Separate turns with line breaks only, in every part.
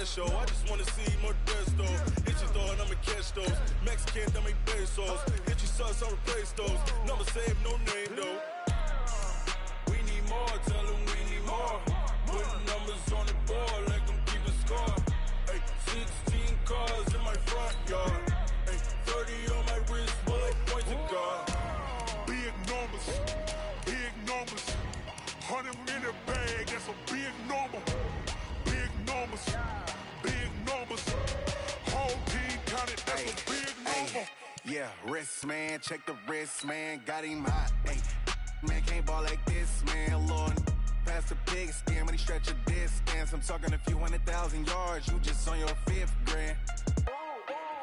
show. I just wanna see Modesto. Hit your door and I'ma catch those. Mexican, that make pesos. Hit your sus, I'll replace those. Number save, no name though. We need more, tell them we need more. Putting numbers on the board like I'm keeping score. Ay, 16 cars in my front yard. Ay, 30 on my wrist, bullet point to God.
Big numbers, big numbers. 100 in the bag, that's a big number. Big numbers, big numbers. Whole team counted, that's a big number.
Yeah, wrist man, check the wrist man, got him hot. Ay, man can't ball like this, man. Lord, past the pig skin when he stretch a distance. I'm talking a few 100,000 yards, you just on your 5th grand.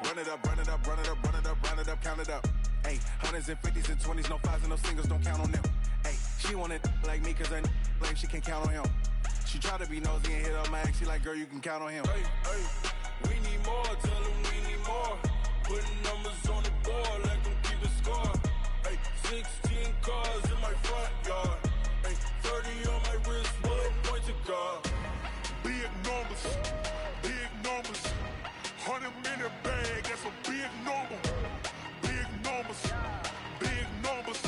Run it up, run it up, run it up, run it up, run it up, count it up. Ay, hundreds and 50s and 20s, no 5s and no singles, don't count on them. Ay, she want it like me, cause her blame she can't count on him. She try to be nosy and hit up my ex, she like, girl, you can count on him.
Hey, hey, we need more, tell them we need more. Putting numbers on the board like I'm keeping score. Hey, 16 cars in my front yard. Hey, 30 on my wrist, bullet point to God.
Big numbers, big numbers. 100 in the bag, that's a big number. Big numbers, big numbers.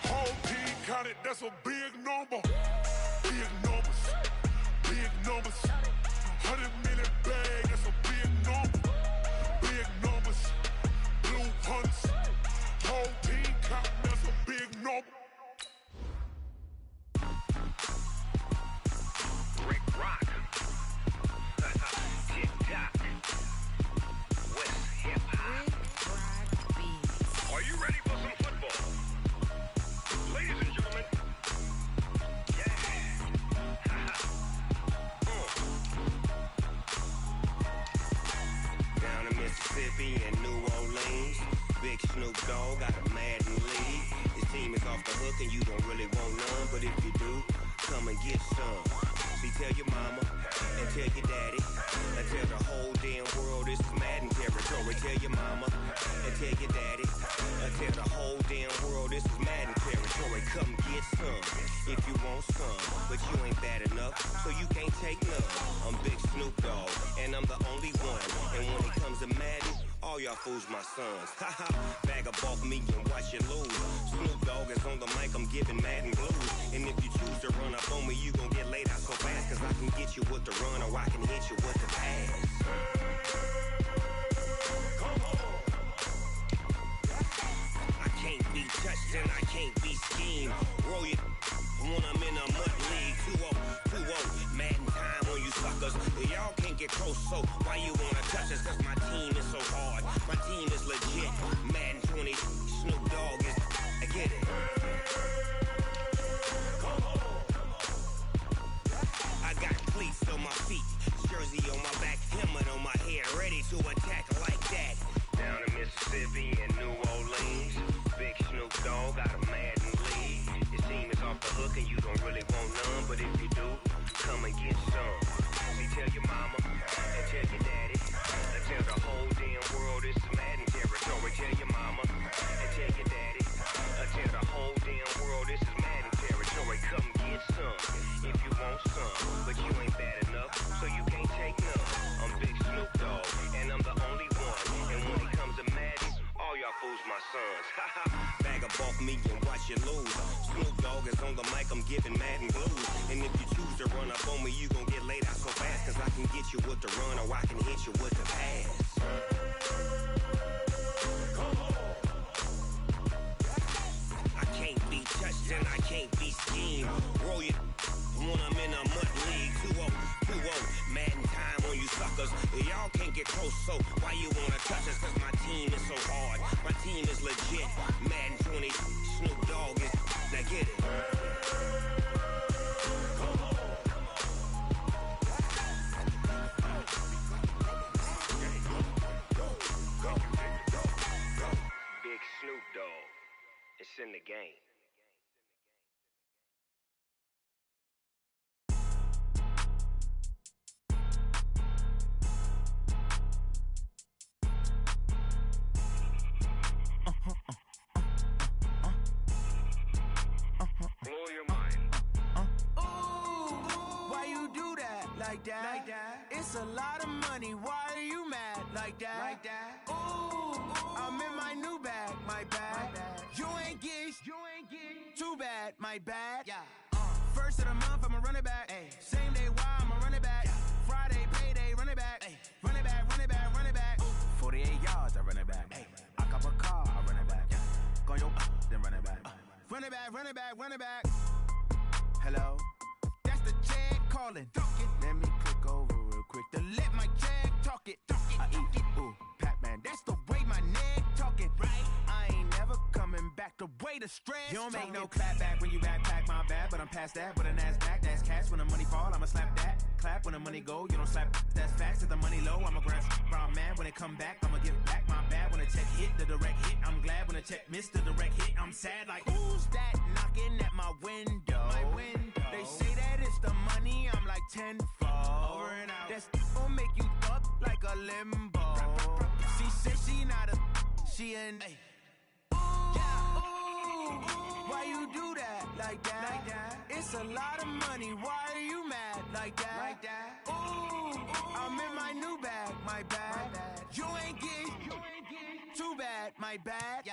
Whole team counted, that's a big number. Big numbers, big numbers. 100 in the bag, that's a big number. Big numbers, blue hunts. Whole team counting, that's a big number.
Rick Rock. TikTok. West Hip Hop. Are you ready for some football? Ladies and gentlemen. Yeah. Down in Mississippi and New Orleans, Big Snoop Dogg got a Madden lead. His team is off the hook and you don't really want none, but if you do, come and get some. See, tell your mama and tell your daddy and tell the whole damn world this is Madden territory. Tell your mama and tell your daddy and tell the whole damn world this is Madden territory. Come get some if you want some, but you ain't bad enough, so you can't take none. I'm Big Snoop Dogg and I'm the only one, and when it comes to Madden, all y'all fools my sons. Haha, bag up off me and watch you lose. Snoop Dogg is on the mic, I'm giving Madden blues. And if you choose to run up on me, you gon' get laid out so fast, cause I can get you with the run or I can hit you with the pass. Come on. I can't be touched and I can't be schemed. Roll you when I'm in a mud league. 2-0, 2-0, Madden time on you suckers. Y'all can't get close, so why you wanna touch us? Cause my team is so hard, my team is legit. Madden 20, Snoop Dogg is, I get it. Come on. I got cleats on my feet, jersey on my back, helmet on my head, ready to attack like that. Down in Mississippi and New Orleans, Big Snoop Dogg got a Madden lead. His team is off the hook and you don't really want none, but if you do, come and get some. See, tell your mama and tell your daddy and tell the whole damn world this is Madden territory. Tell your mama and tell your daddy and tell the whole damn world this is Madden territory. Come get some if you want some, but you ain't bad enough, so you can't take none. I'm Big Snoop Dogg and I'm the only one, and when it comes to Madden, all y'all fools my sons. Bag up off me and watch you lose. Snoop Dogg is on the mic, I'm giving Madden blues. And if you choose to run up on me, you gon' get laid out so fast, cause I can get you with the run or I can hit you with the pass. Come on. I can't be touched and I can't be schemed. Roll you when I'm in a mud league. 2-0, 2-0, Madden time on you suckers. Y'all can't get close, so why you wanna touch us? Cause my team is so hard, my team is legit. Madden 20, Snoop Dogg is, now get it. Come on. Big Snoop Dogg, it's in the game. Blow your mind.
Ooh, why you do that?
like that. It's a lot of money, why are you mad like that? Ooh, I'm in my new bag, my bad. You ain't get too bad, my bad. First of the month, I'ma run it back. Same day, why I'ma run it back. Friday, payday, run it back. Run it back, run it back, run it back. 48 yards, I run it back. I cop a car, I run it back. Go your then run it back. Run it back, run it back, run it back. Hello, that's the jag calling. Let me click over real quick to let my jag talk it. I eat, ooh, Pac-Man, that's the way my neck talking. Right, I ain't never coming back the way the stress. You don't make no clap back when you backpack, my bad, but I'm past that. With a NASDAQ, that's cash. When the money fall, I'ma slap that. Clap when the money go, you don't slap. That's facts. If the money low, I'ma grab brown man. When it come back, I'ma give back my bad. When the check hit, the direct hit, I'm glad. When the check missed the direct hit, I'm sad. Like, who's that knocking at my window? They say that it's the money, I'm like tenfold. Over and out. That's gon' make you up like a limbo. She said she not a, she an. Why you do that like that? It's a lot of money, why are you mad like that? Ooh, I'm in my new bag, my bad. You ain't get too bad, my bad.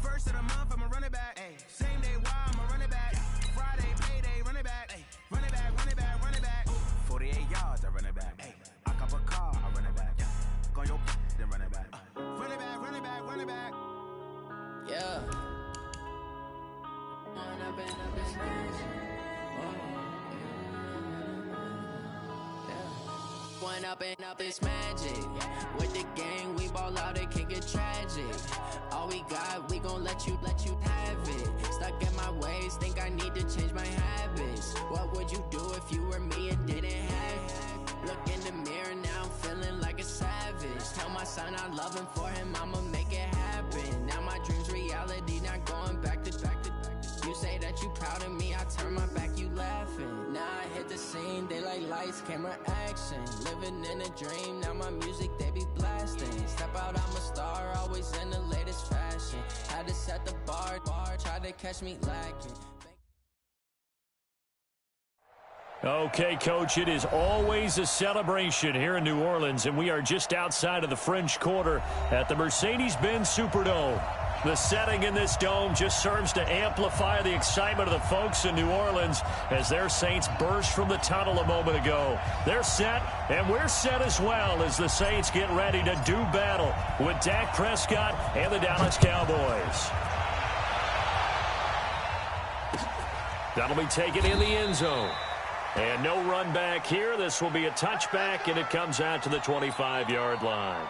First of the month, I'ma run it back. Same day, why I'ma run it back. Friday, payday, run it back. Run it back, run it back, run it back. 48 yards, I run it back. I cop a car, I run it back. Go your then run it back. Run it back, run it back, run it back.
Yeah. One up and up is magic. With the gang, we ball out, it can get tragic. All we got, we gon' let you have it. Stuck in my ways, think I need to change my habits. What would you do if you were me and didn't have it? Look in the mirror, now I'm feeling like a savage. Tell my son I love him, for him I'ma make it happen. Now my dream's reality, not going back to. You say that you proud of me, I turn my back, you laughing. Now I hit the scene, they like lights, camera, action. Living in a dream, now my music, they be blasting. Step out, I'm a star, always in the latest fashion. Had to set the bar, tried to catch me lacking.
Okay, Coach, it is always a celebration here in New Orleans, and we are just outside of the French Quarter at the Mercedes-Benz Superdome. The setting in this dome just serves to amplify the excitement of the folks in New Orleans as their Saints burst from the tunnel a moment ago. They're set, and we're set as well as the Saints get ready to do battle with Dak Prescott and the Dallas Cowboys. That'll be taken in the end zone. And no run back here. This will be a touchback, and it comes out to the 25-yard line.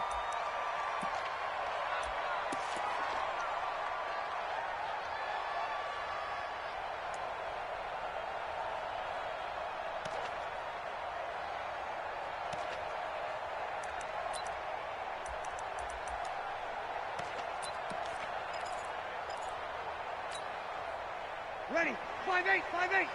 Ready, 5-8, 5-8.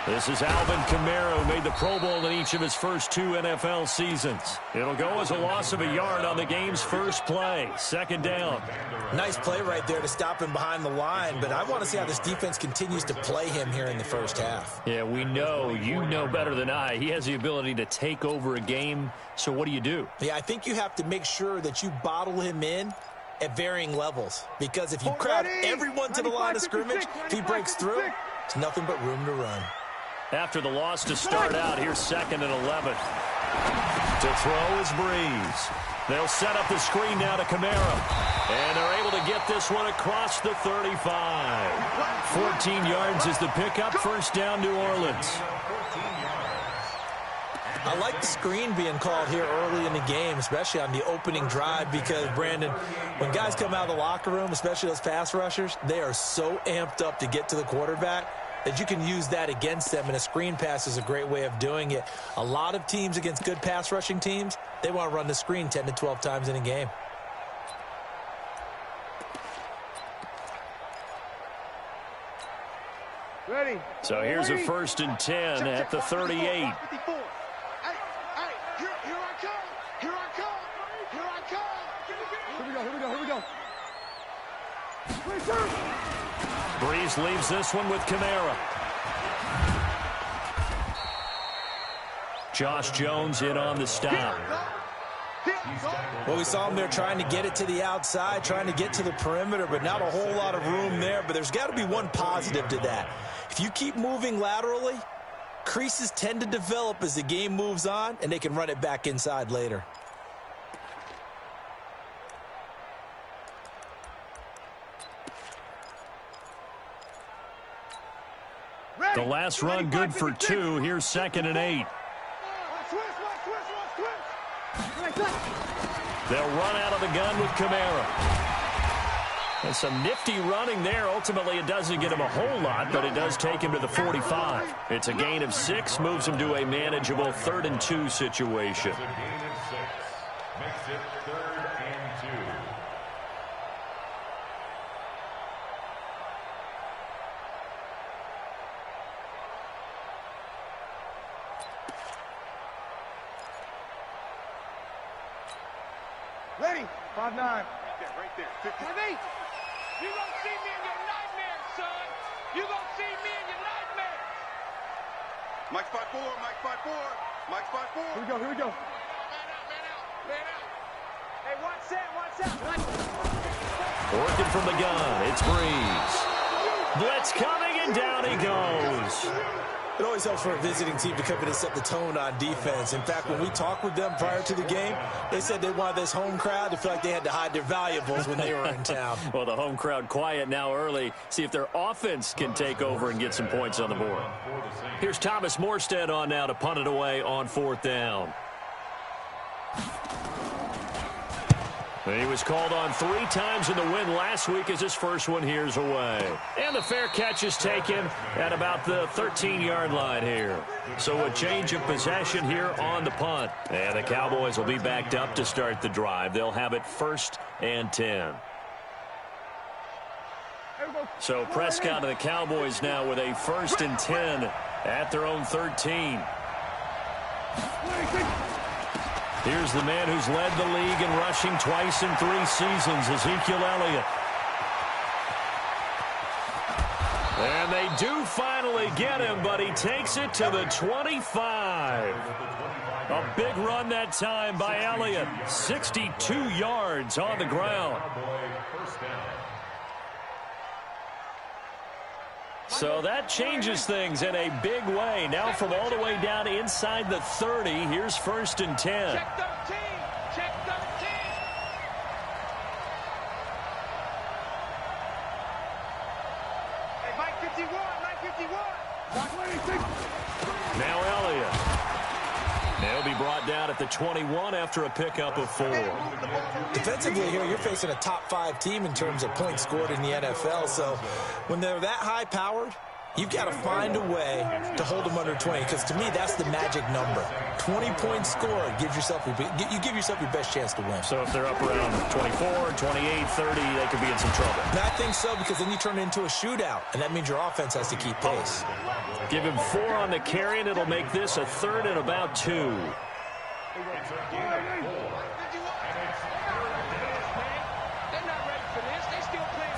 This is Alvin Kamara, who made the Pro Bowl in each of his first 2 NFL seasons. It'll go as a loss of a yard on the game's first play. Second down.
Nice play right there to stop him behind the line, but I want to see how this defense continues to play him here in the first half.
Yeah, we know. You know better than I. He has the ability to take over a game, so what do you do?
Yeah, I think you have to make sure that you bottle him in at varying levels, because if you crowd everyone to the line of scrimmage, if he breaks through, it's nothing but room to run.
After the loss to start out, here's 2nd and 11. To throw is Breeze. They'll set up the screen now to Kamara. And they're able to get this one across the 35. 14 yards is the pickup. First down, New Orleans.
I like the screen being called here early in the game, especially on the opening drive, because, Brandon, when guys come out of the locker room, especially those pass rushers, they are so amped up to get to the quarterback that you can use that against them, and a screen pass is a great way of doing it. A lot of teams against good pass rushing teams, they want to run the screen 10 to 12 times in a game.
Ready.
So here's a 1st and 10 at the 38.
Here we go.
Breeze leaves this one with Kamara. Josh Jones in on the stop.
Well, we saw him there trying to get it to the outside, trying to get to the perimeter, but not a whole lot of room there. But there's got to be one positive to that. If you keep moving laterally, creases tend to develop as the game moves on, and they can run it back inside later.
The last run good for 2. Here's 2nd and 8. They'll run out of the gun with Kamara. And some nifty running there. Ultimately, it doesn't get him a whole lot, but it does take him to the 45. It's a gain of 6, moves him to a manageable 3rd and 2 situation.
It's a gain of 6. Makes it 3rd and 2.
Ready? 5-9.
Right there. 50.
5-8.
You gonna see me in your nightmares, son. You gonna see me in your nightmares.
Mike spot 4. Mike spot 4. Mike spot 4.
Here we go. Here we go.
Man out.
Hey, watch that. Watch out.
Working from the gun, it's Breeze. Blitz coming, and down he goes.
It always helps for a visiting team to come in and set the tone on defense. In fact, when we talked with them prior to the game, they said they wanted this home crowd to feel like they had to hide their valuables when they were in town.
Well, the home crowd quiet now early. See if their offense can take over and get some points on the board. Here's Thomas Morstead on now to punt it away on 4th down. He was called on 3 times in the win last week as his first one here's away. And the fair catch is taken at about the 13-yard line here. So a change of possession here on the punt. And the Cowboys will be backed up to start the drive. They'll have it 1st and 10. So Prescott and the Cowboys now with a 1st and 10 at their own 13. Here's the man who's led the league in rushing twice in 3 seasons, Ezekiel Elliott. And they do finally get him, but he takes it to the 25. A big run that time by Elliott. 62 yards on the ground. So that changes things in a big way. Now from all the way down inside the 30, here's 1st and 10.
Check 13. Check 13.
Hey, Mike 51. Mike 51.
Now Elliott. They'll be brought down at the 21 after a pickup of 4.
Defensively here, you're facing a top 5 team in terms of points scored in the NFL. So when they're that high-powered, you've got to find a way to hold them under 20. Because to me, that's the magic number. 20 points scored gives yourself you give yourself your best chance to win.
So if they're up around 24, 28, 30, they could be in some trouble.
And I think so, because then you turn it into a shootout, and that means your offense has to keep pace.
Give him 4 on the carry, and it'll make this a 3rd and about 2.
They're not ready for this. They still playing.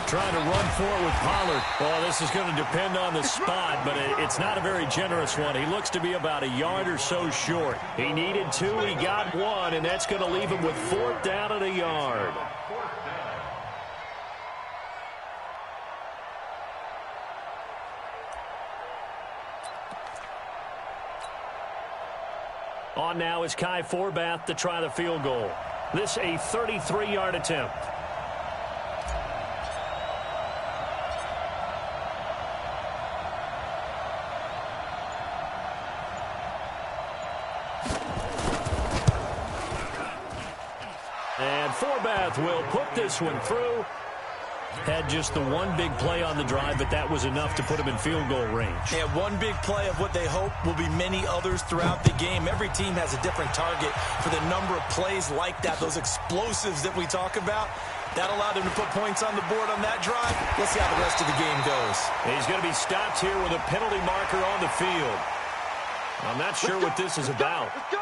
Trying to run for it with Pollard. Well, this is going to depend on the spot, but it's not a very generous one. He looks to be about a yard or so short. He needed 2, he got 1, and that's going to leave him with 4th down at a yard. On now is Kai Forbath to try the field goal. This a 33-yard attempt. And Forbath will put this one through. Had just the one big play on the drive, but that was enough to put him in field goal range.
Yeah, one big play of what they hope will be many others throughout the game. Every team has a different target for the number of plays like that, those explosives that we talk about. That allowed him to put points on the board on that drive. Let's see how the rest of the game goes.
He's going to be stopped here with a penalty marker on the field. I'm not sure what this is about.
Let's go.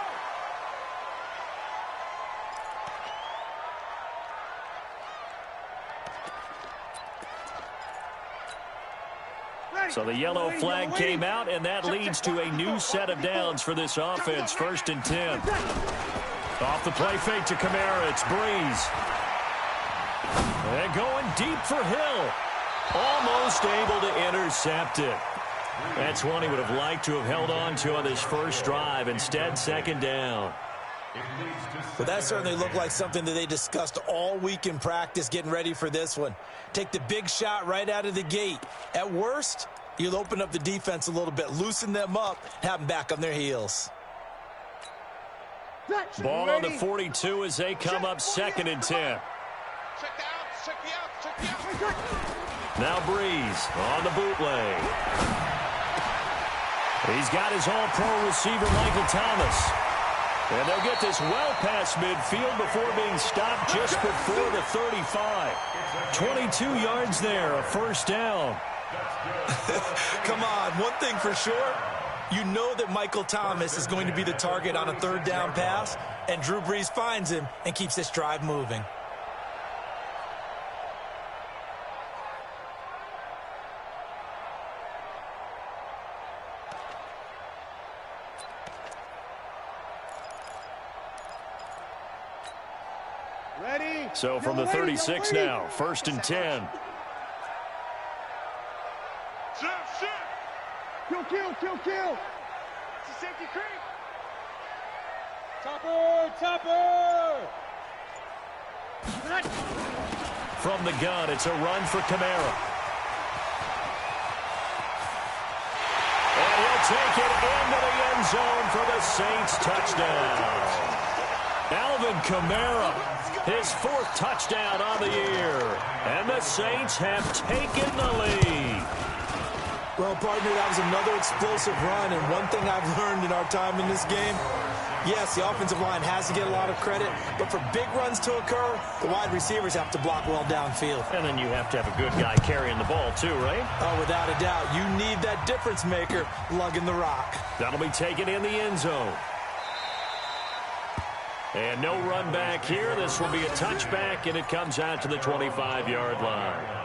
So the yellow flag came out, and that leads to a new set of downs for this offense. 1st and 10. Off the play fake to Kamara. It's Breeze. And going deep for Hill. Almost able to intercept it. That's one he would have liked to have held on to on this first drive. Instead, 2nd down.
Well, that certainly looked like something that they discussed all week in practice getting ready for this one. Take the big shot right out of the gate. At worst, you'll open up the defense a little bit, loosen them up, have them back on their heels.
Ball on the 42 as they come up 2nd and 10. Now Breeze on the bootleg. He's got his all-pro receiver, Michael Thomas. And they'll get this well past midfield before being stopped just before the 35. 22 yards there, a 1st down.
Come on, one thing for sure, you know that Michael Thomas is going to be the target on a 3rd down pass, and Drew Brees finds him and keeps this drive moving.
So from the 36 now, 1st and 10.
Kill. It's a safety creep. Topper.
From the gun, it's a run for Kamara. And he'll take it into the end zone for the Saints touchdown. Alvin Kamara, his 4th touchdown on the year. And the Saints have taken the lead.
Well, partner, that was another explosive run, and one thing I've learned in our time in this game, yes, the offensive line has to get a lot of credit, but for big runs to occur, the wide receivers have to block well downfield.
And then you have to have a good guy carrying the ball too, right?
Oh, without a doubt. You need that difference maker lugging the rock.
That'll be taken in the end zone. And no run back here. This will be a touchback, and it comes out to the 25-yard line.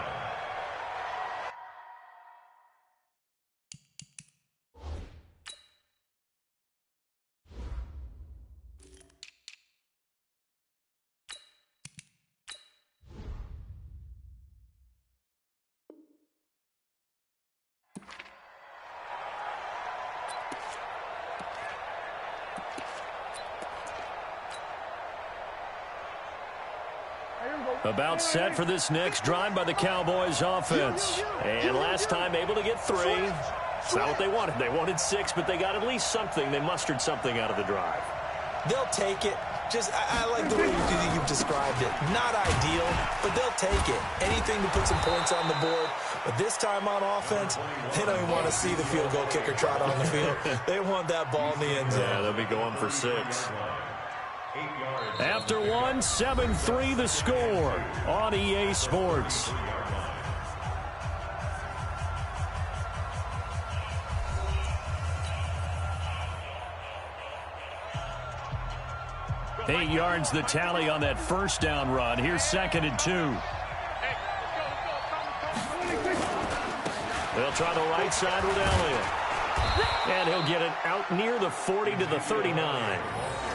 About set for this next drive by the Cowboys offense. And last time able to get 3. It's not what they wanted. They wanted 6, but they got at least something. They mustered something out of the drive.
They'll take it. I like the way you've described it. Not ideal, but they'll take it. Anything to put some points on the board. But this time on offense, they don't even want to see the field goal kicker trot on the field. They want that ball in the end zone.
Yeah, they'll be going for 6. After 1, 7-3 the score on EA Sports. Eight yards the tally on that 1st down run. Here's 2nd and 2. They'll try the right side with Elliott. And he'll get it out near the 40 to the 39.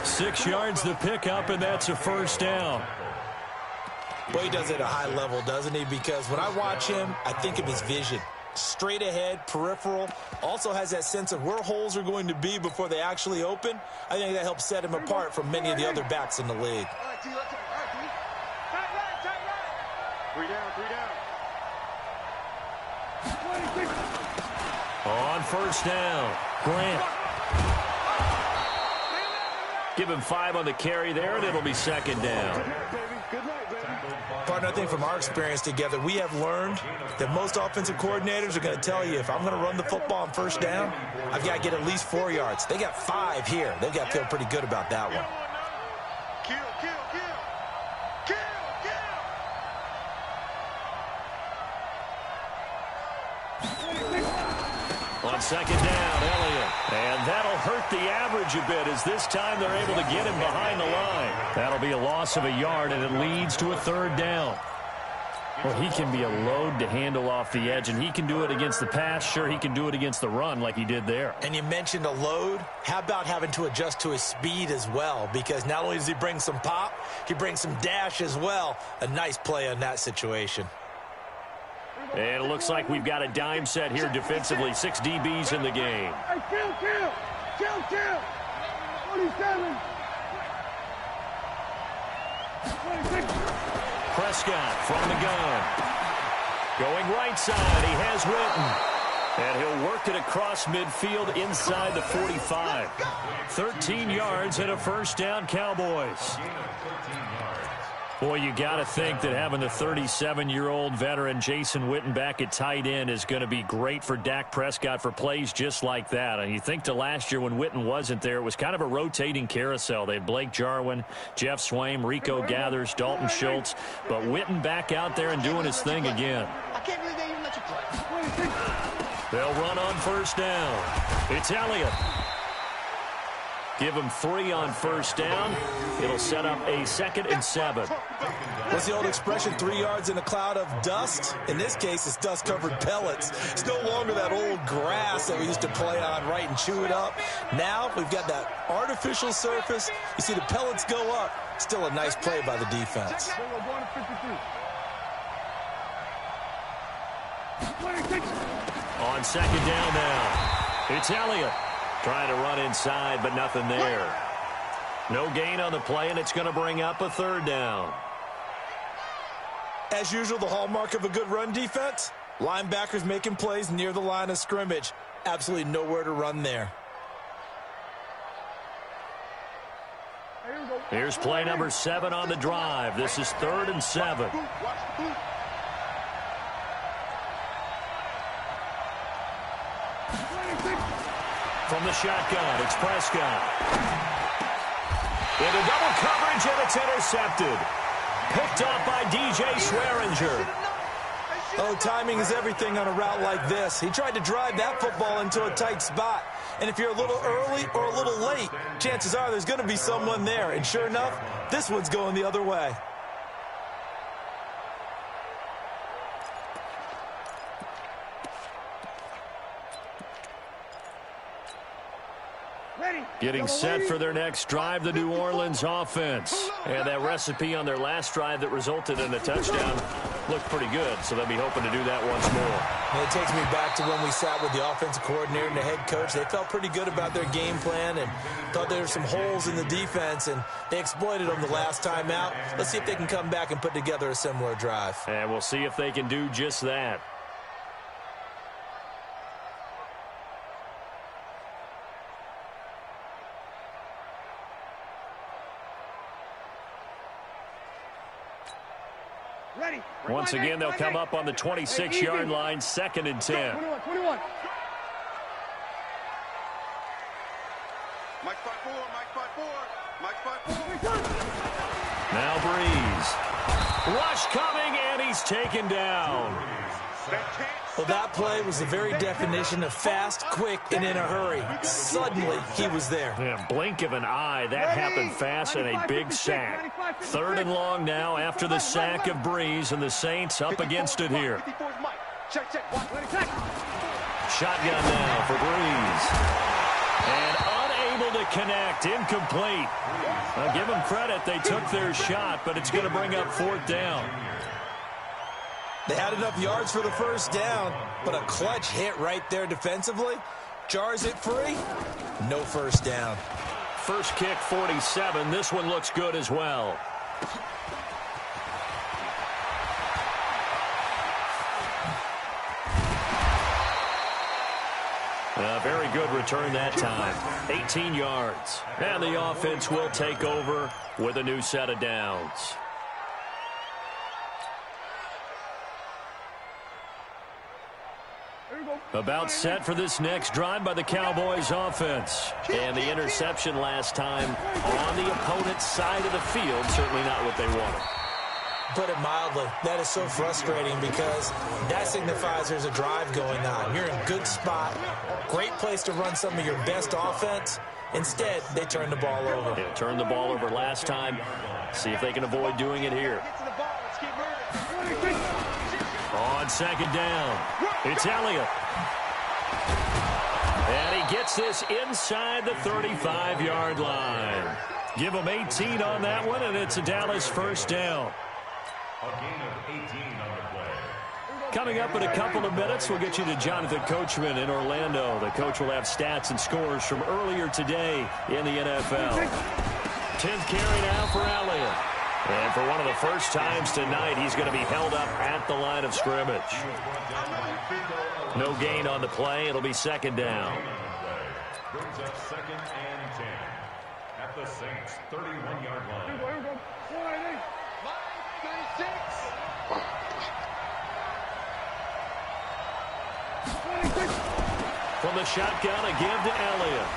6 yards the pickup, and that's a 1st down.
Well, he does it at a high level, doesn't he? Because when I watch him, I think of his vision. Straight ahead, peripheral. Also has that sense of where holes are going to be before they actually open. I think that helps set him apart from many of the other backs in the league.
Tight right. 3 down.
On 1st down, Grant. Give him 5 on the carry there, and it'll be 2nd down.
Partner, I think from our experience together, we have learned that most offensive coordinators are going to tell you, if I'm going to run the football on 1st down, I've got to get at least 4 yards. They got 5 here. They've got to feel pretty good about that one.
Kill.
On 2nd down, Elliott. And that'll hurt the average a bit as this time they're able to get him behind the line. That'll be a loss of a yard, and it leads to a 3rd down. Well, he can be a load to handle off the edge, and he can do it against the pass. Sure, he can do it against the run like he did there.
And you mentioned a load. How about having to adjust to his speed as well? Because not only does he bring some pop, he brings some dash as well. A nice play on that situation.
And it looks like we've got a dime set here defensively. 6 DBs in the game.
Hey, kill. 27. 26.
Prescott from the gun. Going right side. He has Witten. And he'll work it across midfield inside the 45. 13 yards and a first down, Cowboys. Boy, you got to think that having the 37-year-old veteran Jason Witten back at tight end is going to be great for Dak Prescott for plays just like that. And you think to last year when Witten wasn't there, it was kind of a rotating carousel. They had Blake Jarwin, Jeff Swaim, Rico Gathers, Dalton Schultz. But Witten back out there and doing his thing again.
I can't believe they even let you play.
They'll run on first down. It's Elliott. Give him 3 on first down. It'll set up a 2nd and 7.
What's the old expression, 3 yards in a cloud of dust? In this case, it's dust-covered pellets. It's no longer that old grass that we used to play on, right, and chew it up. Now we've got that artificial surface. You see the pellets go up. Still a nice play by the defense.
On 2nd down now, it's Elliott. Trying to run inside, but nothing there. No gain on the play, and it's going to bring up a 3rd down.
As usual, the hallmark of a good run defense, linebackers making plays near the line of scrimmage. Absolutely nowhere to run there.
Here's play number 7 on the drive. This is 3rd and 7. From the shotgun, it's Prescott. Into double coverage, and it's intercepted. Picked off by DJ Swearinger.
Oh, timing is everything on a route like this. He tried to drive that football into a tight spot. And if you're a little early or a little late, chances are there's going to be someone there. And sure enough, this one's going the other way.
Getting set for their next drive, the New Orleans offense. And that recipe on their last drive that resulted in a touchdown looked pretty good, so they'll be hoping to do that once more.
And it takes me back to when we sat with the offensive coordinator and the head coach. They felt pretty good about their game plan and thought there were some holes in the defense, and they exploited them the last time out. Let's see if they can come back and put together a similar drive.
And we'll see if they can do just that. Once again, they'll come up on the 26-yard line, 2nd and 10.
21.
Mike 5-4.
Now Breeze. Rush coming, and he's taken down.
Well, that play was the very definition of fast, quick, and in a hurry. Suddenly, he was there.
Yeah, blink of an eye. That happened fast and a big sack. 3rd and long now after the sack of Breeze, and the Saints up against it here. Shotgun now for Breeze. And unable to connect. Incomplete. I'll give them credit. They took their shot, but it's going to bring up 4th down.
They had enough yards for the first down, but a clutch hit right there defensively. Jars it free. No first down.
First kick, 47. This one looks good as well. A very good return that time. 18 yards. And the offense will take over with a new set of downs. About set for this next drive by the Cowboys offense. And the interception last time on the opponent's side of the field. Certainly not what they wanted.
Put it mildly, that is so frustrating because that signifies there's a drive going on. You're in a good spot, great place to run some of your best offense. Instead, they turn the ball over.
They turned the ball over last time. See if they can avoid doing it here.
Get to the ball. Let's keep moving.
on second down. It's Elliott. And he gets this inside the 35-yard line. Give him 18 on that one, and it's a Dallas first down.
A gain of 18 on the play.
Coming up in a couple of minutes, we'll get you to Jonathan Coachman in Orlando. The coach will have stats and scores from earlier today in the NFL. 10th carry now for Elliott. And for one of the first times tonight, he's going to be held up at the line of scrimmage. No gain on the play. It'll be second down.
Brings up second and 10 at the Saints' 31-yard line.
From the shotgun, a give to Elliott.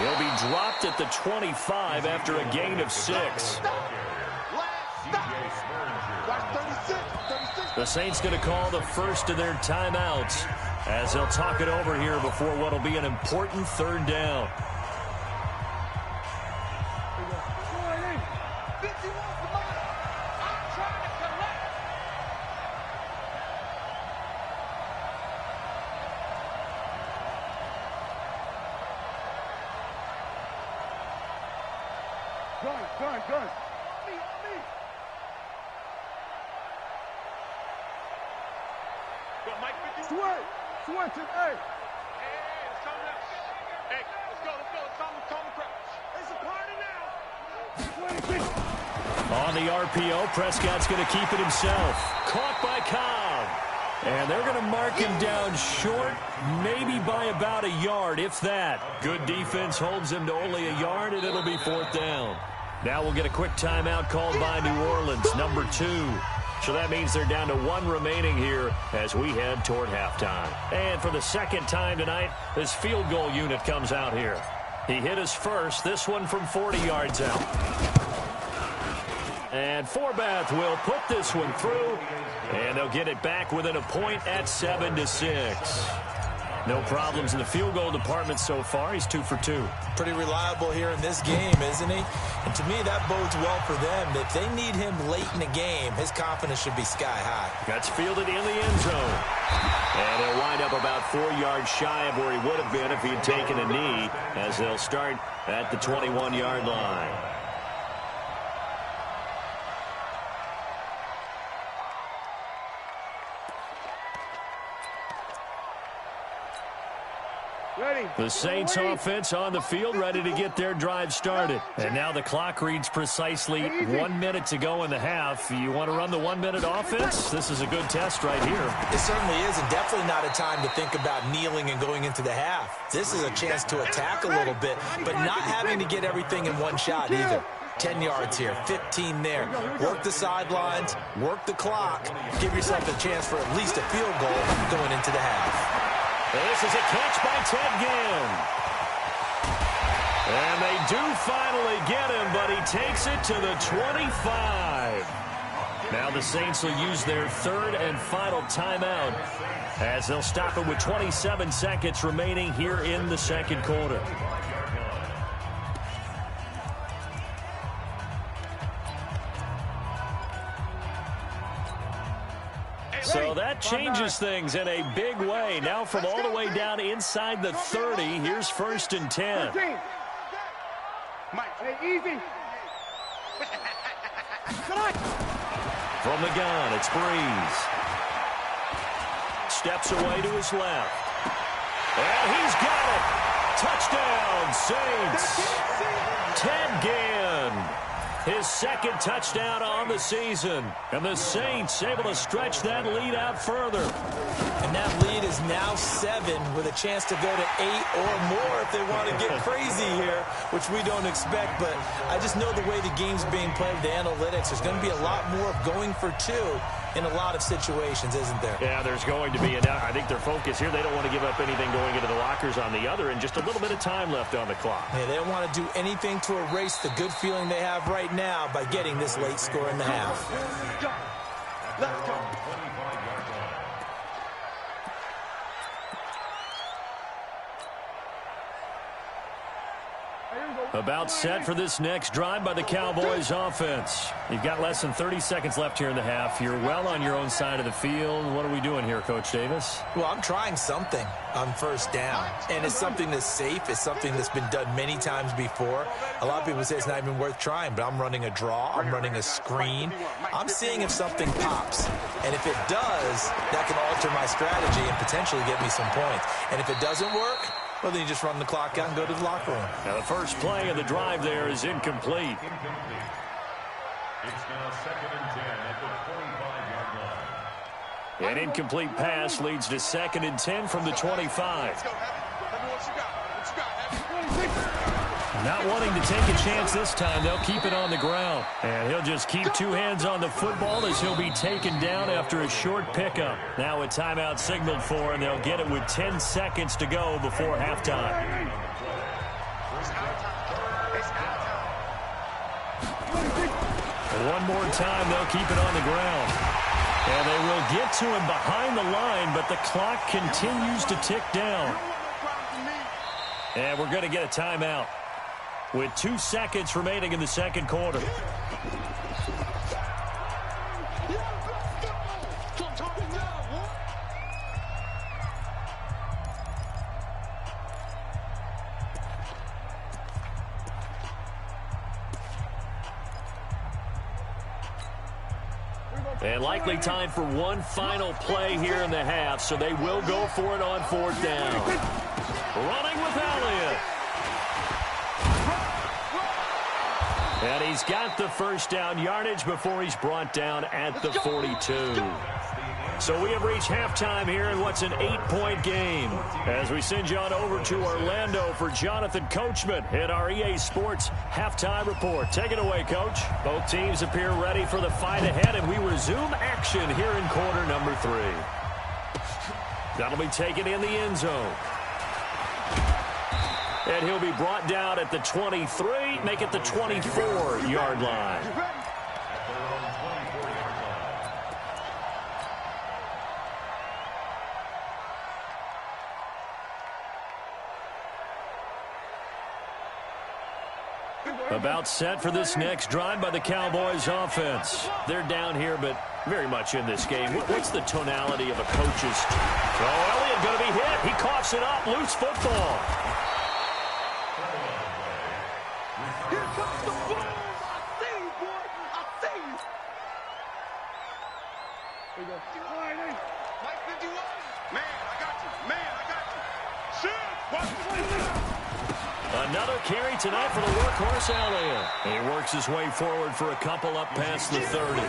He'll be dropped at the 25 after a gain of 6. The Saints going to call the first of their timeouts as they'll talk it over here before what will be an important third down.
Gun. Switch it, hey.
It's coming up. Hey, let's go. It's time to crouch. It's a party now.
On the RPO, Prescott's going to keep it himself. Caught by Cobb. And they're going to mark him down short, maybe by about a yard, if that. Good defense holds him to only a yard, and it'll be fourth down. Now we'll get a quick timeout called by New Orleans, number 2. So that means they're down to 1 remaining here as we head toward halftime. And for the second time tonight, this field goal unit comes out here. He hit his first, this one from 40 yards out. And Forbath will put this one through, and they'll get it back within a point at 7-6. No problems in the field goal department so far. He's 2 for 2.
Pretty reliable here in this game, isn't he? And to me, that bodes well for them. If they need him late in the game, his confidence should be sky high.
That's fielded in the end zone. And he'll wind up about 4 yards shy of where he would have been if he had taken a knee, as they'll start at the 21-yard line. The Saints offense on the field, ready to get their drive started. And now the clock reads precisely 1 minute to go in the half. You want to run the 1-minute offense? This is a good test right here.
It certainly is, and definitely not a time to think about kneeling and going into the half. This is a chance to attack a little bit, but not having to get everything in one shot either. 10 yards here, 15 there. Work the sidelines, work the clock. Give yourself a chance for at least a field goal going into the half.
This is a catch by Ted Ginn. And they do finally get him, but he takes it to the 25. Now the Saints will use their third and final timeout as they'll stop it with 27 seconds remaining here in the second quarter. So that changes things in a big way. Now from all the way down inside the 30, here's 1st and 10.
Mike, easy.
From the gun, it's Breeze. Steps away to his left. And he's got it. Touchdown, Saints. Ted Ginn. His second touchdown on the season. And the Saints able to stretch that lead out further.
And that lead is now 7 with a chance to go to 8 or more if they want to get crazy here, which we don't expect. But I just know the way the game's being played, the analytics, there's going to be a lot more of going for 2 in a lot of situations, isn't there?
Yeah, there's going to be. And I think their focus here, they don't want to give up anything going into the lockers on the other, and just a little bit of time left on the clock.
Yeah, they don't want to do anything to erase the good feeling they have right now by getting this late score in the half.
Let's go.
About set for this next drive by the Cowboys offense. You've got less than 30 seconds left here in the half. You're well on your own side of the field. What are we doing here, Coach Davis?
Well, I'm trying something on first down, and it's something that's safe. It's something that's been done many times before. A lot of people say it's not even worth trying, but I'm running a draw. I'm running a screen. I'm seeing if something pops, and if it does, that can alter my strategy and potentially get me some points. And if it doesn't work, well, then you just run the clock out and go to the locker room.
Now, the first play of the drive there is incomplete.
It's now 2nd and 10 at the 25-yard line.
An incomplete pass leads to 2nd and 10 from the 25. Not wanting to take a chance this time, they'll keep it on the ground. And he'll just keep two hands on the football as he'll be taken down after a short pickup. Now a timeout signaled for, and they'll get it with 10 seconds to go before halftime. One more time, they'll keep it on the ground. And they will get to him behind the line, but the clock continues to tick down. And we're going to get a timeout with 2 seconds remaining in the second quarter. And likely time for one final play here in the half, so they will go for it on 4th down. Running with Elliott. And he's got the first down yardage before he's brought down at the 42. So we have reached halftime here in what's an 8-point game. As we send you on over to Orlando for Jonathan Coachman in our EA Sports Halftime Report. Take it away, Coach. Both teams appear ready for the fight ahead, and we resume action here in quarter number 3. That'll be taken in the end zone. And he'll be brought down at the 23, make it the 24-yard line. About set for this next drive by the Cowboys offense. They're down here, but very much in this game. What's the tonality of a coach's... Oh, Elliott going to be hit. He coughs it up. Loose football.
Here comes the ball. I see you, boy. I see you. Here we go. All right, hey. Mike 51. Man, I got you. Man, I got you. Shoot. Watch the
Another carry tonight for the workhorse Elliott. He works his way forward for a couple up past the 30.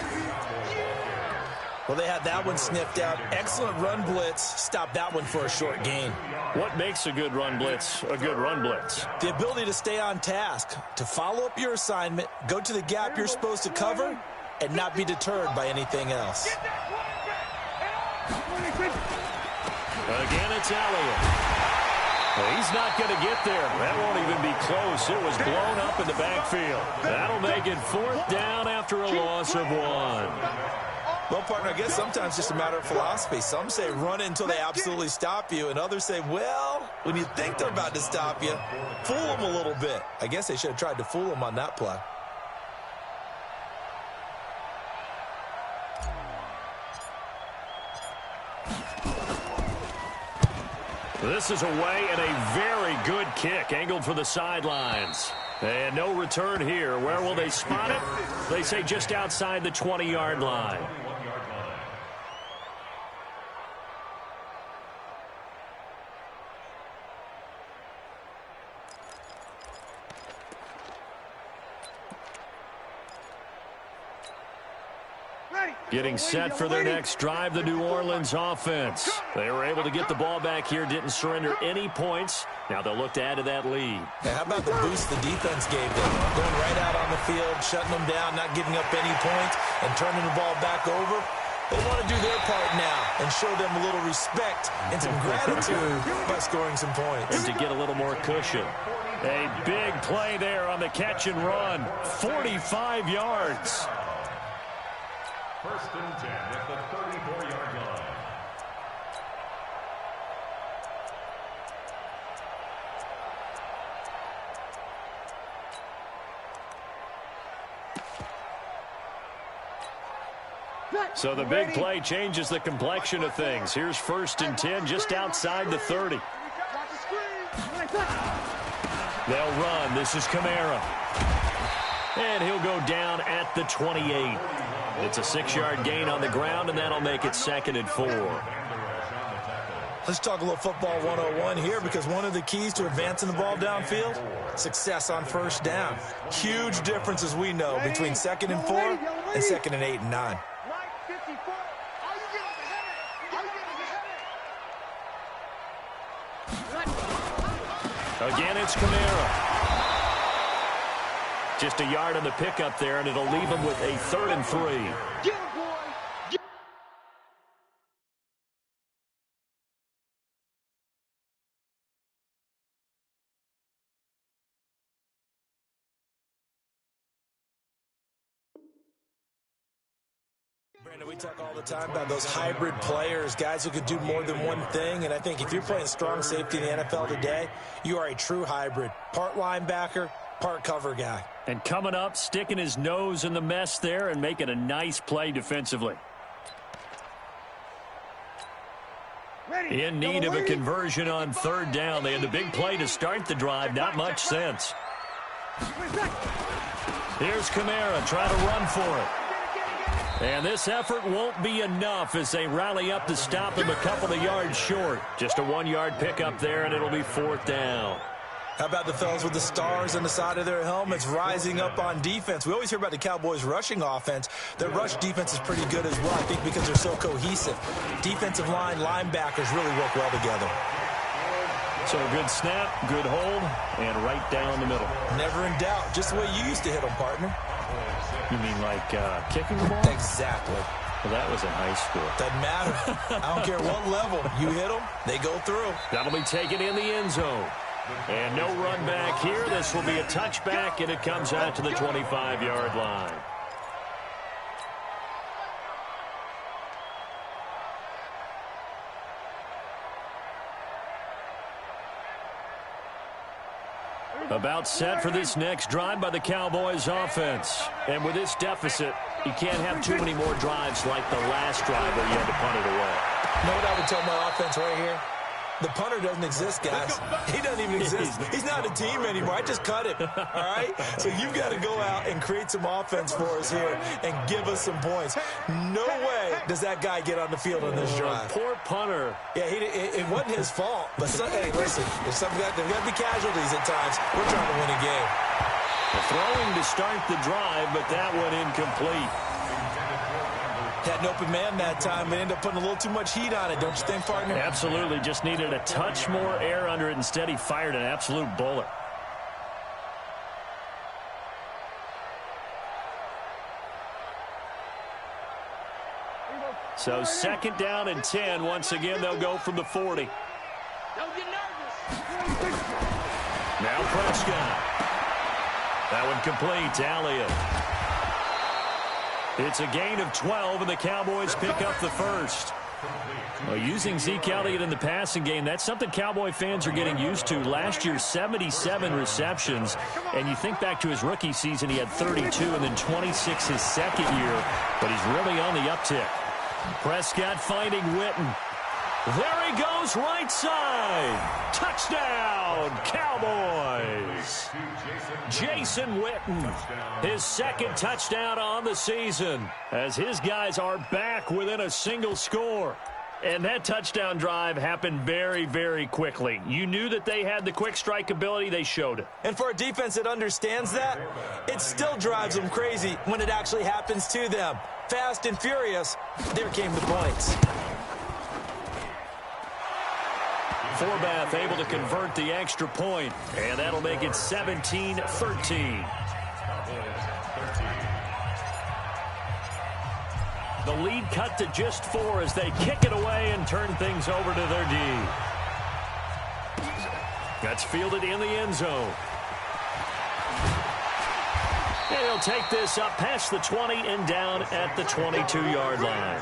Well, they had that one sniffed out. Excellent run blitz. Stop that one for a short gain.
What makes a good run blitz a good run blitz?
The ability to stay on task, to follow up your assignment, go to the gap you're supposed to cover, and not be deterred by anything else.
Again, it's Elliott. Well, he's not going to get there. That won't even be close. It was blown up in the backfield. That'll make it 4th down after a loss of 1.
Well, partner, I guess sometimes it's just a matter of philosophy. Some say run until they absolutely stop you, and others say, well, when you think they're about to stop you, fool them a little bit. I guess they should have tried to fool them on that play.
This is away and a very good kick angled for the sidelines. And no return here. Where will they spot it? They say just outside the 20-yard line. Getting set for their next drive, the New Orleans offense. They were able to get the ball back here, didn't surrender any points. Now they'll look to add to that lead.
Yeah, how about the boost the defense gave them? Going right out on the field, shutting them down, not giving up any points, and turning the ball back over. They want to do their part now and show them a little respect and some gratitude by scoring some points.
And to get a little more cushion. A big play there on the catch and run. 45 yards.
1st and 10 at the 34-yard line.
So the big play changes the complexion of things. Here's 1st and 10 just outside the 30. They'll run. This is Kamara. And he'll go down at the 28. It's a 6-yard gain on the ground, and that'll make it 2nd and 4.
Let's talk a little football 101 here, because one of the keys to advancing the ball downfield, success on 1st down. Huge difference, as we know, between 2nd and 4 and 2nd and 8 and 9.
Again, it's Kamara. Just a yard on the pickup there, and it'll leave him with a 3rd and 3.
Brandon, we talk all the time about those hybrid players, guys who could do more than one thing, and I think if you're playing strong safety in the NFL today, you are a true hybrid. Part linebacker, part cover guy.
And coming up, sticking his nose in the mess there and making a nice play defensively. In need of a conversion on 3rd down. They had the big play to start the drive. Not much sense. Here's Kamara trying to run for it. And this effort won't be enough as they rally up to stop him a couple of yards short. Just a 1-yard pickup there, and it'll be 4th down.
How about the fellas with the stars on the side of their helmets rising up on defense? We always hear about the Cowboys' rushing offense. Their rush defense is pretty good as well, I think, because they're so cohesive. Defensive line, linebackers really work well together.
So a good snap, good hold, and right down the middle.
Never in doubt. Just the way you used to hit them, partner.
You mean like kicking the ball?
Exactly.
Well, that was in high school.
Doesn't matter. I don't care what level. You hit them, they go through.
That'll be taken in the end zone. And no run back here. This will be a touchback, and it comes out to the 25-yard line. About set for this next drive by the Cowboys offense. And with this deficit, you can't have too many more drives like the last drive where you had to punt it away.
You know what I would tell my offense right here? The punter doesn't exist, guys. He doesn't even exist. He's not a team anymore. I just cut him, all right? So you've got to go out and create some offense for us here and give us some points. No way does that guy get on the field on this drive.
Poor punter.
Yeah, it wasn't his fault. But, hey, listen, there's got to be casualties at times. We're trying to win a game.
Throwing to start the drive, but that one incomplete.
Had an open man that time, but ended up putting a little too much heat on it, don't you think, partner?
Absolutely. Just needed a touch more air under it. Instead, he fired an absolute bullet. So 2nd down and 10. Once again, they'll go from the 40.
Don't get nervous.
Now Prescott. That one complete to Elliott. It's a gain of 12, and the Cowboys pick up the first. Well, using Zeke Elliott in the passing game, that's something Cowboy fans are getting used to. Last year, 77 receptions, and you think back to his rookie season, he had 32 and then 26 his second year, but he's really on the uptick. Prescott finding Witten. There he goes, right side. Touchdown, Cowboys. Jason Witten, his 2nd touchdown on the season, as his guys are back within a single score. And that touchdown drive happened very, very quickly. You knew that they had the quick strike ability. They showed it.
And for a defense that understands that, it still drives them crazy when it actually happens to them. Fast and furious, there came the points.
Forbath able to convert the extra point, and that'll make it 17-13. The lead cut to just 4 as they kick it away and turn things over to their D. That's fielded in the end zone. And he'll take this up past the 20 and down at the 22-yard line.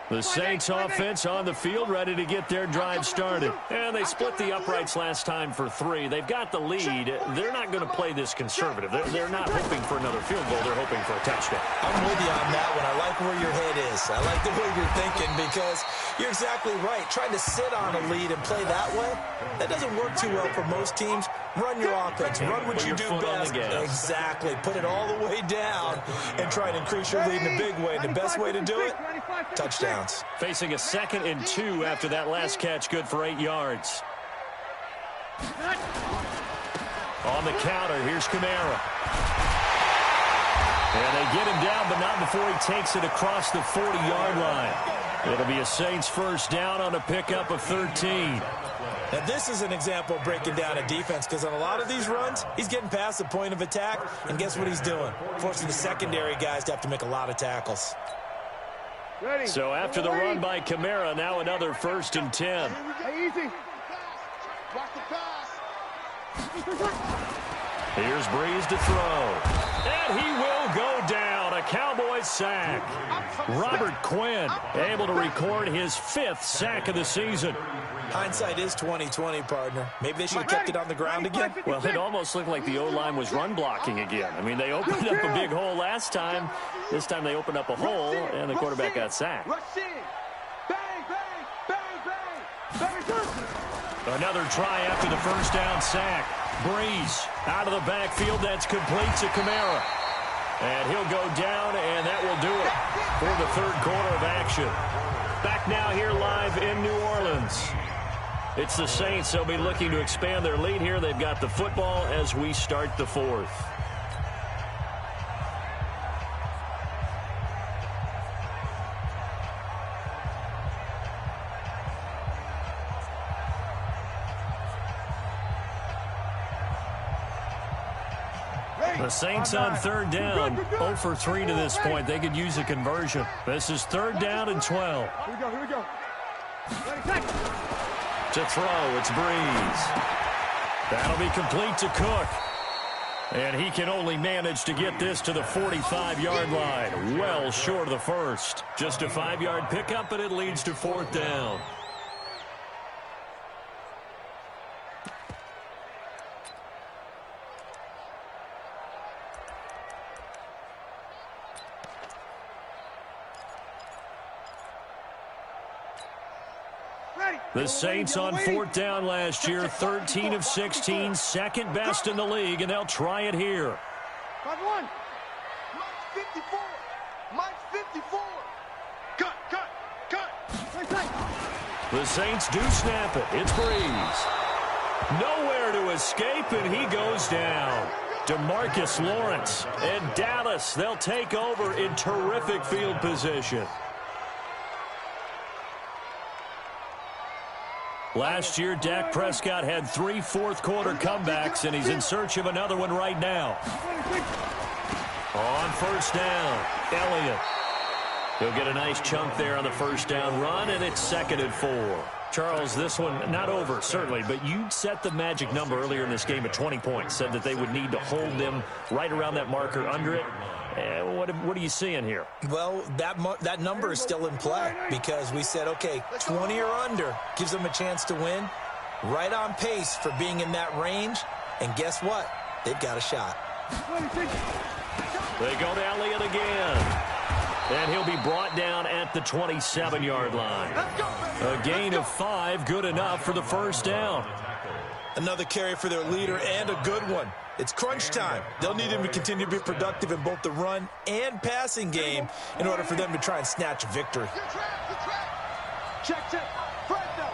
The Saints offense on the field, ready to get their drive started. And they split the uprights last time for 3. They've got the lead. They're not going to play this conservative. They're not hoping for another field goal. They're hoping for a touchdown.
I'm with you on that one. I like where your head is. I like the way you're thinking because you're exactly right. Trying to sit on a lead and play that way, that doesn't work too well for most teams. Run your offense. Run what you do best. Exactly. Put it all the way down and try to increase your lead in a big way. And the best way to do it, touchdowns.
Facing a 2nd and 2 after that last catch, good for 8 yards. On the counter, here's Kamara. And they get him down, but not before he takes it across the 40-yard line. It'll be a Saints first down on a pickup of 13.
Now, this is an example of breaking down a defense because on a lot of these runs, he's getting past the point of attack, and guess what he's doing? Forcing the secondary guys to have to make a lot of tackles.
So after the run by Kamara, now another 1st and 10.
Easy.
Here's Breeze to throw. And he will go down. A Cowboys sack. Robert Quinn able to record his 5th sack of the season.
Hindsight is 20/20, partner. Maybe they should have kept it on the ground again.
Well, it almost looked like the O-line was run blocking again. I mean, they opened up a big hole last time. This time they opened up a hole, and the quarterback got sacked. Another try after the first down sack. Breeze out of the backfield. That's complete to Kamara. And he'll go down, and that will do it for the 3rd quarter of action. Back now here live in New Orleans. It's the Saints. They'll be looking to expand their lead here. They've got the football as we start the 4th. The Saints on 3rd down, 0 for 3 to this point. They could use a conversion. This is 3rd down and 12.
Here we go.
To throw, it's Breeze. That'll be complete to Cook. And he can only manage to get this to the 45-yard line. Well short of the first. Just a 5-yard pickup, but it leads to 4th down. The Saints on 4th down last year, 13 of 16, 2nd best in the league, and they'll try it here.
5-1.
Mike's 54. Mike's 54. Cut.
The Saints do snap it. It's Breeze. Nowhere to escape, and he goes down. DeMarcus Lawrence and Dallas, they'll take over in terrific field position. Last year, Dak Prescott had 3 4th-quarter comebacks, and he's in search of another one right now. On 1st down, Elliott. He'll get a nice chunk there on the 1st down run, and it's 2nd and 4. Charles, this one not over, certainly, but you set the magic number earlier in this game at 20 points, said that they would need to hold them right around that marker under it. What are you seeing here?
Well, that number is still in play because we said, okay, 20 or under gives them a chance to win. Right on pace for being in that range. And guess what? They've got a shot.
They go to Elliott again. And he'll be brought down at the 27-yard line. A gain of 5, good enough for the 1st down.
Another carry for their leader and a good one. It's crunch time. They'll need him to continue to be productive in both the run and passing game in order for them to try and snatch a victory.
Check. Fresno.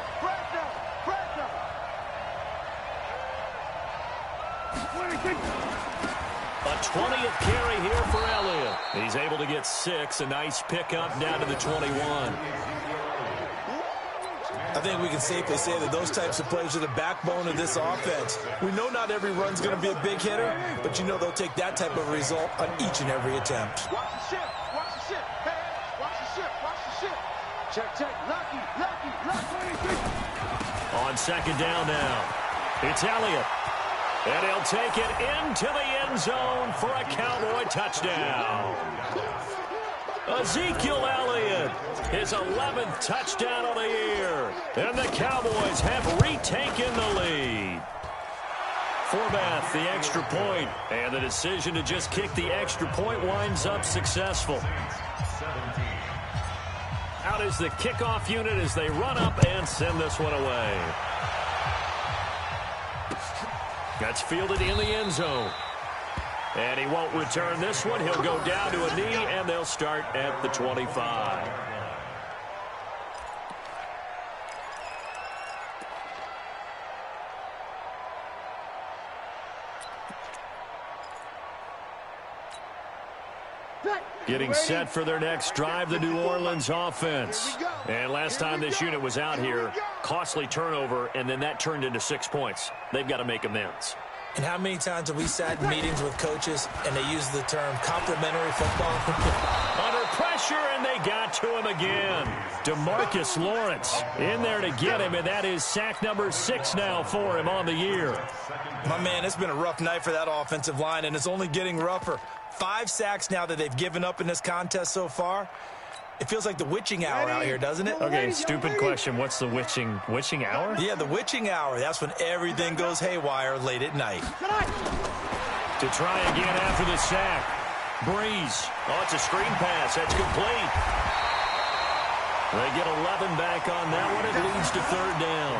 A 20th carry here for Elliott. He's able to get 6. A nice pickup down to the 21.
I think we can safely say that those types of plays are the backbone of this offense. We know not every run's going to be a big hitter, but you know they'll take that type of result on each and every attempt.
Watch the ship. Hey, watch the ship. Check. Lucky.
On 2nd down now, it's Elliott. And he'll take it into the end zone for a Cowboy touchdown. Ezekiel Elliott, his 11th touchdown of the year. And the Cowboys have retaken the lead. Forbath, the extra point, and the decision to just kick the extra point winds up successful. Out is the kickoff unit as they run up and send this one away. That's fielded in the end zone. And he won't return this one. He'll go down to a knee, and they'll start at the 25. Getting set for their next drive, the New Orleans offense. And last time this unit was out here, costly turnover, and then that turned into 6 points. They've got to make amends.
And how many times have we sat in meetings with coaches and they use the term complementary football?
Under pressure, and they got to him again. DeMarcus Lawrence in there to get him, and that is sack number 6 now for him on the year.
My man, it's been a rough night for that offensive line, and it's only getting rougher. 5 sacks now that they've given up in this contest so far. It feels like the witching hour out here, doesn't it?
Okay, stupid question. What's the witching hour?
Yeah, the witching hour. That's when everything goes haywire late at night.
To try again after the sack. Breeze. Oh, it's a screen pass. That's complete. They get 11 back on that one. It leads to 3rd down.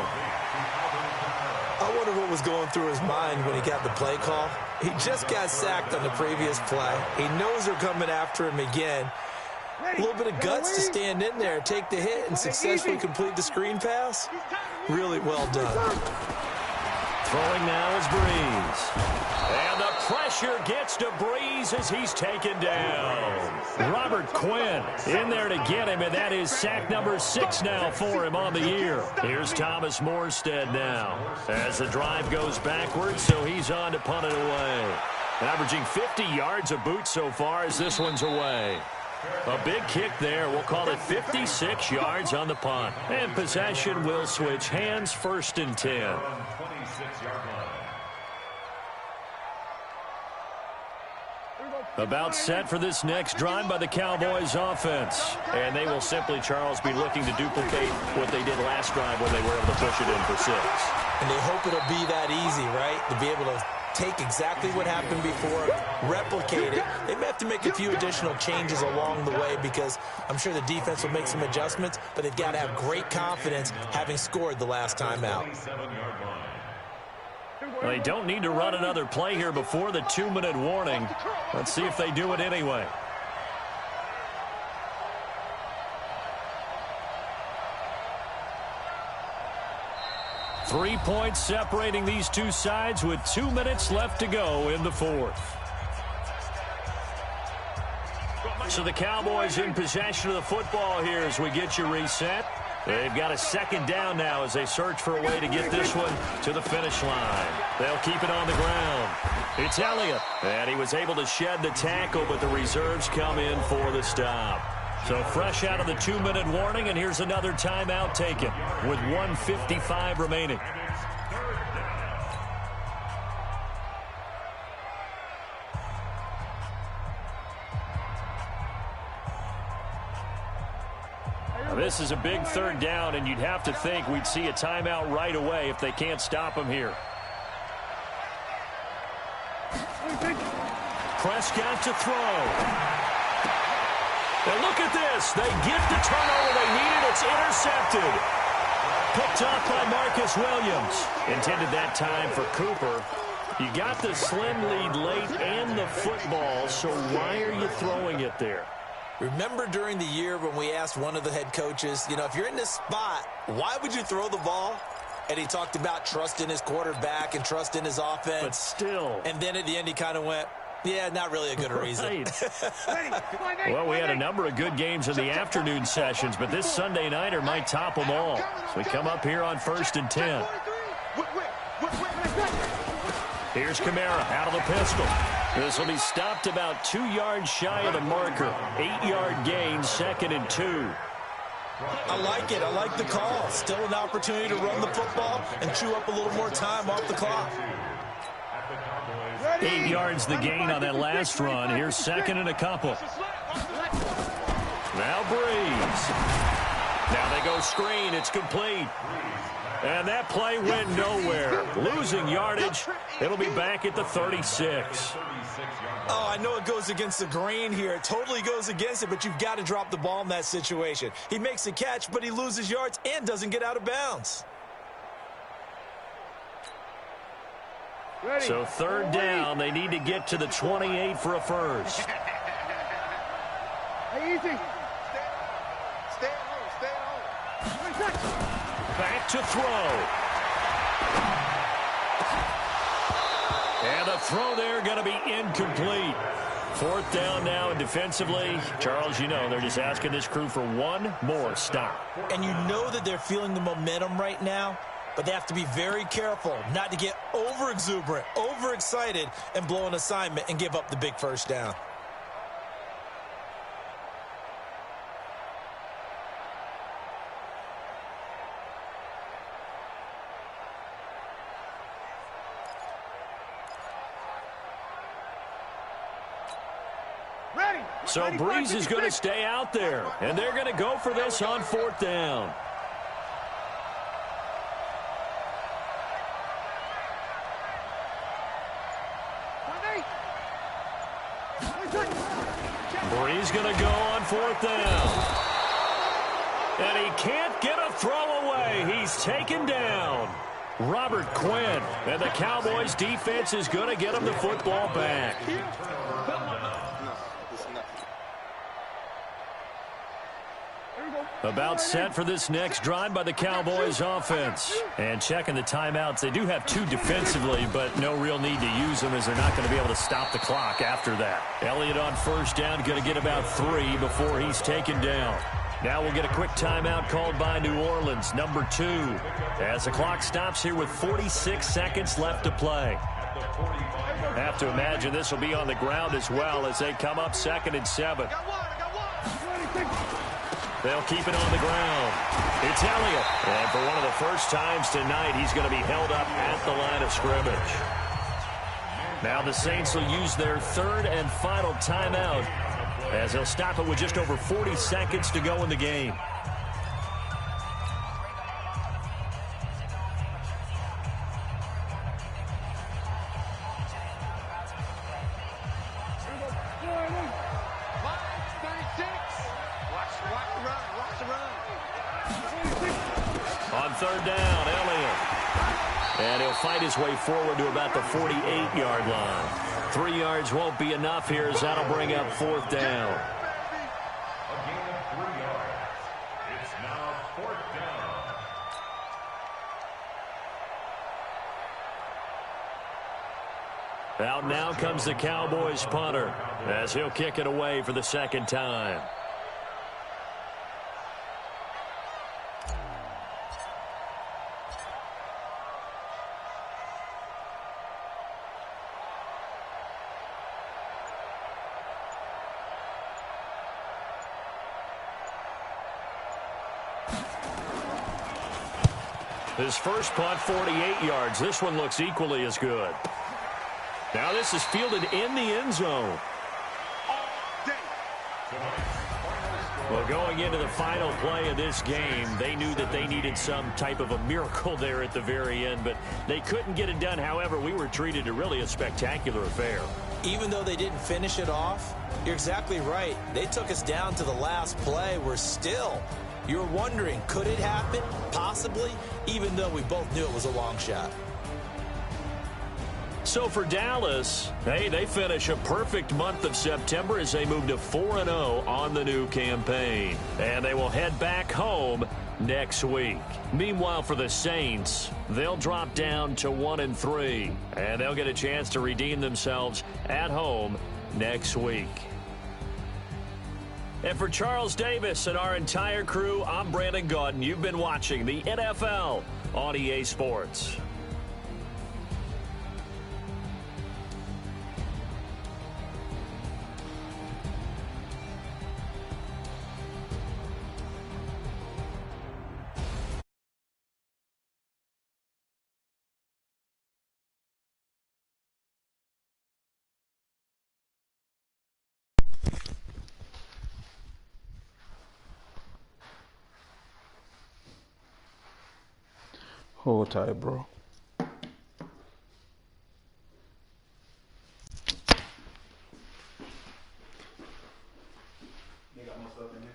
I wonder what was going through his mind when he got the play call. He just got sacked on the previous play. He knows they're coming after him again. A little bit of guts to stand in there, take the hit, and successfully complete the screen pass. Really well done.
Throwing now is Breeze. And the pressure gets to Breeze as he's taken down. Robert Quinn in there to get him, and that is sack number 6 now for him on the year. Here's Thomas Morstead now as the drive goes backwards, so he's on to punt it away. Averaging 50 yards a boot so far as this one's away. A big kick there. We'll call it 56 yards on the punt. And possession will switch hands, 1st and 10. About set for this next drive by the Cowboys offense. And they will simply, Charles, be looking to duplicate what they did last drive when they were able to push it in for 6.
And they hope it'll be that easy, right? To be able to take exactly what happened before, replicate it. They may have to make a few additional changes along the way because I'm sure the defense will make some adjustments, but they've got to have great confidence having scored the last time out.
Well, they don't need to run another play here before the 2-minute warning. Let's see if they do it anyway. Three points separating these two sides with 2 minutes left to go in the 4th. So the Cowboys in possession of the football here as we get you reset. They've got a 2nd down now as they search for a way to get this one to the finish line. They'll keep it on the ground. It's Elliott. And he was able to shed the tackle, but the reserves come in for the stop. So fresh out of the 2-minute warning, and here's another timeout taken with 1:55 remaining. This is a big 3rd down, and you'd have to think we'd see a timeout right away if they can't stop him here. Prescott to throw. And look at this. They get the turnover they needed. It's intercepted. Picked up by Marcus Williams. Intended that time for Cooper. You got the slim lead late and the football, so why are you throwing it there?
Remember during the year when we asked one of the head coaches, if you're in this spot, why would you throw the ball? And he talked about trust in his quarterback and trust in his offense.
But still.
And then at the end he kind of went, yeah, not really a good reason.
Well, we had a number of good games in the afternoon sessions, but this Sunday nighter might top them all. So we come up here on 1st and 10. Here's Kamara out of the pistol. This will be stopped about 2 yards shy of the marker. 8-yard gain, 2nd and 2.
I like it. I like the call. Still an opportunity to run the football and chew up a little more time off the clock.
8 yards the gain on that last run. Here's 2nd and a couple. Now Breeze. Now they go screen. It's complete. And that play went nowhere. Losing yardage. It'll be back at the 36.
Oh, I know it goes against the grain here. It totally goes against it, but you've got to drop the ball in that situation. He makes the catch, but he loses yards and doesn't get out of bounds.
So third down, they need to get to the 28 for a first.
Hey, easy. Stay at home.
Back to throw. And the throw there going to be incomplete. Fourth down now, and defensively, Charles, you know, they're just asking this crew for one more stop.
And you know that they're feeling the momentum right now, but they have to be very careful not to get over-exuberant, overexcited, and blow an assignment and give up the big first down.
So Breeze is going to stay out there, and they're going to go for this on fourth down. Breeze going to go on fourth down. And he can't get a throw away. He's taken down. Robert Quinn, and the Cowboys defense is going to get him the football back. About set for this next drive by the Cowboys offense. And checking the timeouts, they do have two defensively, but no real need to use them as they're not going to be able to stop the clock after that. Elliott on first down, going to get about 3 before he's taken down. Now we'll get a quick timeout called by New Orleans, number 2. As the clock stops here with 46 seconds left to play. Have to imagine this will be on the ground as well as they come up 2nd and 7. They'll keep it on the ground. It's Elliott. And for one of the first times tonight, he's going to be held up at the line of scrimmage. Now the Saints will use their third and final timeout as they'll stop it with just over 40 seconds to go in the game. Third down, Elliott. And he'll fight his way forward to about the 48-yard line. 3 yards won't be enough here as that'll bring up fourth down.
A gain of 3 yards. It's now fourth down.
Out now comes the Cowboys punter as he'll kick it away for the second time. His first punt, 48 yards. This one looks equally as good. Now this is fielded in the end zone. Well, going into the final play of this game, they knew that they needed some type of a miracle there at the very end, but they couldn't get it done. However, we were treated to really a spectacular affair.
Even though they didn't finish it off, you're exactly right. They took us down to the last play. We're still... You're wondering, could it happen? Possibly, even though we both knew it was a long shot.
So for Dallas, hey, they finish a perfect month of September as they move to 4-0 on the new campaign. And they will head back home next week. Meanwhile, for the Saints, they'll drop down to 1-3. And they'll get a chance to redeem themselves at home next week. And for Charles Davis and our entire crew, I'm Brandon Gaudin. You've been watching the NFL on EA Sports.
Hold tight, bro. They got more stuff in here.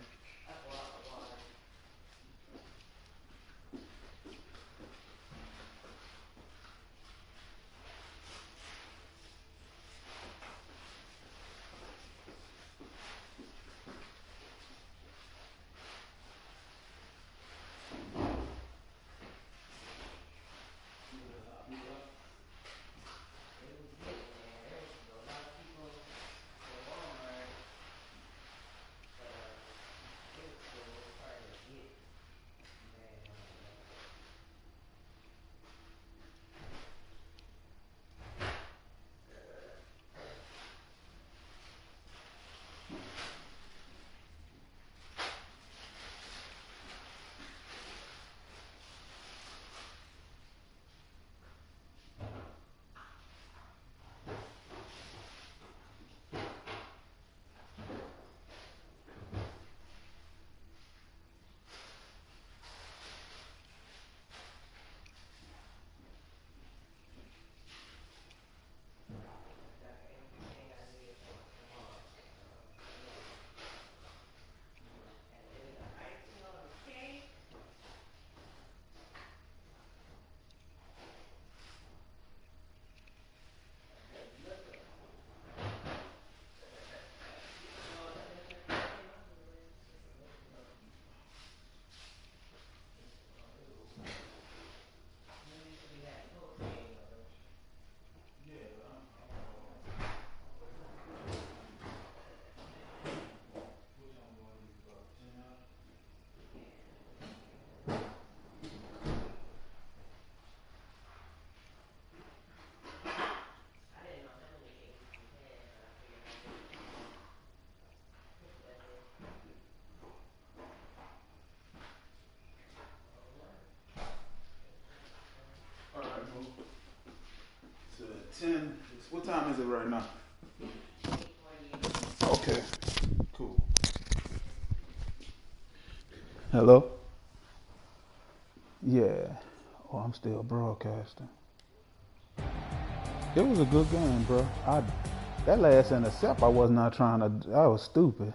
All right, move to 10. What time is it right now? Okay, cool. Hello? Yeah. Oh, I'm still broadcasting. It was a good game, bro. That last intercept, I was not trying to. I was stupid.